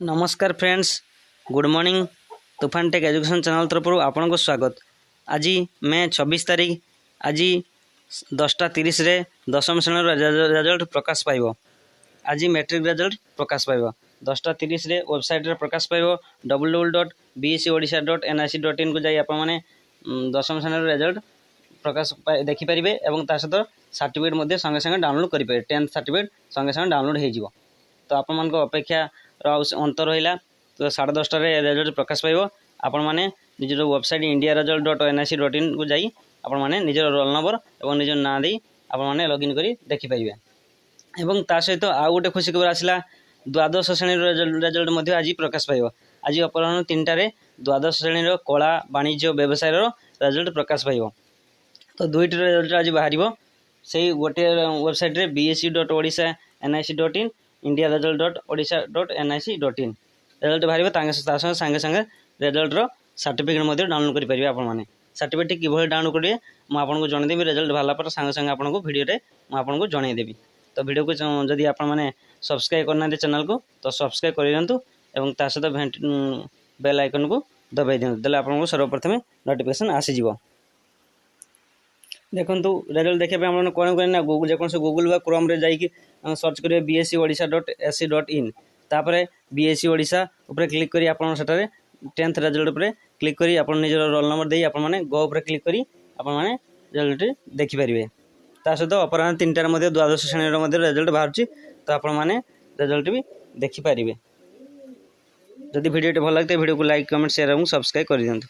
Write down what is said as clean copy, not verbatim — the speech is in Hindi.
नमस्कार फ्रेंड्स, गुड मॉर्निंग। तूफान टेक एजुकेशन चैनल तरफ आपन को स्वागत। आज मे 26 तारीख आज 10:30 रे दशम श्रेणी रेजल्ट प्रकाश पाइब। आज मैट्रिक रेजल्ट प्रकाश पाइब 10:30 रे वेबसाइट रे प्रकाश पाइब www.bscodisha.nic.in को जाई आपण माने दशम श्रेणी रेजल्ट प्रकाश देखिपारे और ता सहित सर्टिफिकेट मध्य संगे संगे डाउनलोड करेंगे। 10th सर्टिफिकेट संगे संगे डाउनलोड हो तो आपण अपेक्षा अंत रहा तो 10:30 रेजल्ट प्रकाश पाइब। आपण मैंने निजर वेबसाइट indiaresult.nic.in को जाई आपण मैंने निजर रोल नंबर और निजर ना दे आपण मैंने लॉगिन करी देखिपारे। एवं ता सहित आउ गोटे खुशी खबर आसला, द्वादश श्रेणी रेजल्ट आज प्रकाश पाइब। आज अपराह्न 3टारे द्वादश श्रेणी कला वाणिज्य व्यवसाय रेजल्ट प्रकाश पाइब। तो दुईटी रेजल्ट आज बाहर से गोटे वेबसाइट रे bsc.odisha.nic.in indiaresult.odisha.nic.in रेजल्ट बाहर संगे संगे रेजल्ट सर्टिफिकेट डाउनलोड करेंगे। आपने सर्टिफिकेट किभली डाउनलोड करेंगे मुझे जनईदेवी। रेजल्ट बाहर पर संगे संगे आपको भिडियो मुझे जनईदेवी। तो भिडियो को जदि आपने सब्सक्राइब करना चैनल को तो सब्सक्राइब कर दिंतु और ता सहित बेल आइकन को दबाई दिंतु, देले आपको सर्वप्रथम नोटिफिकेशन आसीज। देखु रेजल्ट देखा कौन करना गूगल जेको गूगल व क्रोम रे जाइए सर्च करेंगे bscodisha.ac.in तापर बीएससी ओडिशा ऊपर क्लिक करी आपन सेटारे 10th रेजल्ट ऊपर क्लिक करी आपन निजर रोल नंबर दे आपन माने गो ऊपर क्लिक करी आपन माने रेजल्ट देखि परिबे। ता सहित अपराह्न 3टार मध्ये द्वादश श्रेणी मध्ये रेजल्ट बाहरची तो आपन माने रेजल्ट भी देखि परिबे। जदि वीडियो भल लगते वीडियो को लाइक कमेंट शेयर और सब्सक्राइब कर दियंतु।